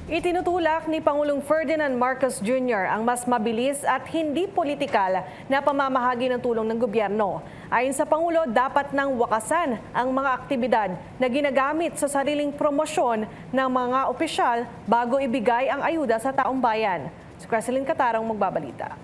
Itinutulak ni Pangulong Ferdinand Marcos Jr. ang mas mabilis at hindi politikal na pamamahagi ng tulong ng gobyerno. Ayon sa Pangulo, dapat nang wakasan ang mga aktibidad na ginagamit sa sariling promosyon ng mga opisyal bago ibigay ang ayuda sa taong bayan. Si Creseline Catarong magbabalita.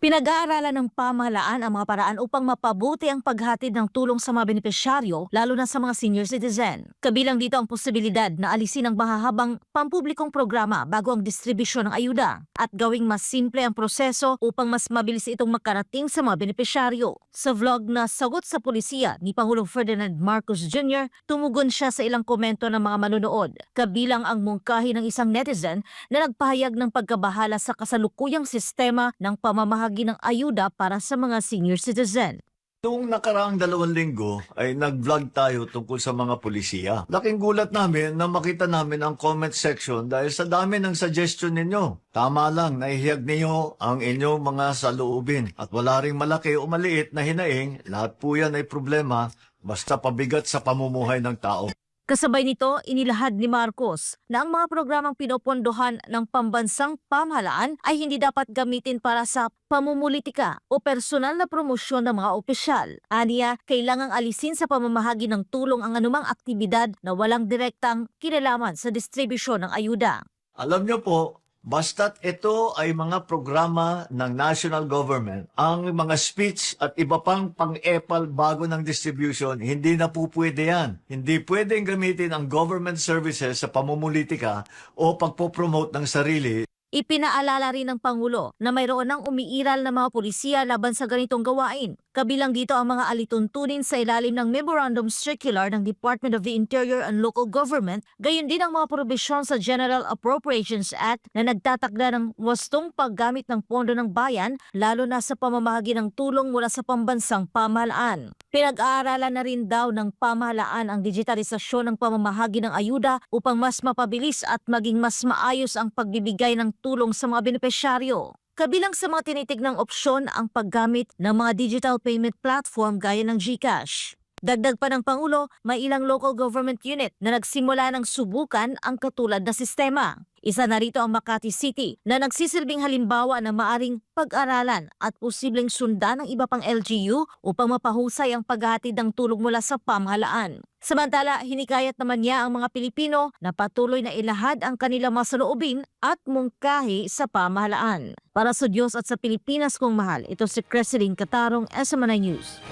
Pinag-aaralan ng pamahalaan ang mga paraan upang mapabuti ang paghatid ng tulong sa mga benepisyaryo, lalo na sa mga senior citizen. Kabilang dito ang posibilidad na alisin ang mahahabang pampublikong programa bago ang distribusyon ng ayuda at gawing mas simple ang proseso upang mas mabilis itong makarating sa mga benepisyaryo. Sa vlog na Sagot sa Pulisiya ni Pangulong Ferdinand Marcos Jr., tumugon siya sa ilang komento ng mga manonood. Kabilang ang mungkahi ng isang netizen na nagpahayag ng pagkabahala sa kasalukuyang sistema ng pamamahagi ng ayuda para sa mga senior citizen. Noong nakaraang 2 linggo ay nag-vlog tayo tungkol sa mga pulisiya. Laking gulat namin na makita namin ang comment section dahil sa dami ng suggestion ninyo. Tama lang, naihiyag niyo ang inyong mga saloobin at wala ring malaki o maliit na hinaing, lahat po yan ay problema basta pabigat sa pamumuhay ng tao. Kasabay nito, inilahad ni Marcos na ang mga programang pinopondohan ng pambansang pamahalaan ay hindi dapat gamitin para sa pamumulitika o personal na promosyon ng mga opisyal. Aniya, kailangang alisin sa pamamahagi ng tulong ang anumang aktibidad na walang direktang kinalaman sa distribusyon ng ayuda. Alam niyo po, basta't ito ay mga programa ng national government, ang mga speech at iba pang pang-epal bago ng distribution, hindi na po pwede yan. Hindi pwedeng gamitin ang government services sa pamumulitika o pagpopromote ng sarili. Ipinaalala rin ng Pangulo na mayroon ng umiiral na mga pulisiya laban sa ganitong gawain. Kabilang dito ang mga alituntunin sa ilalim ng Memorandum Circular ng Department of the Interior and Local Government, gayon din ang mga probisyon sa General Appropriations Act na nagtatakda ng wastong paggamit ng pondo ng bayan, lalo na sa pamamahagi ng tulong mula sa pambansang pamahalaan. Pinag-aaralan na rin daw ng pamahalaan ang digitalisasyon ng pamamahagi ng ayuda upang mas mapabilis at maging mas maayos ang pagbibigay ng tulong sa mga benepisyaryo. Kabilang sa mga tinitignang opsyon ang paggamit ng mga digital payment platform gaya ng GCash. Dagdag pa ng Pangulo, may ilang local government unit na nagsimula ng subukan ang katulad na sistema. Isa na rito ang Makati City na nagsisilbing halimbawa na maaring pag-aralan at posibleng sundan ng iba pang LGU upang mapahusay ang paghahatid ng tulong mula sa pamahalaan. Samantala, hinikayat naman niya ang mga Pilipino na patuloy na ilahad ang kanilang mga saloobin at mungkahi sa pamahalaan. Para sa Diyos at sa Pilipinas kong mahal, ito si Creseline Catarong, SMNI News.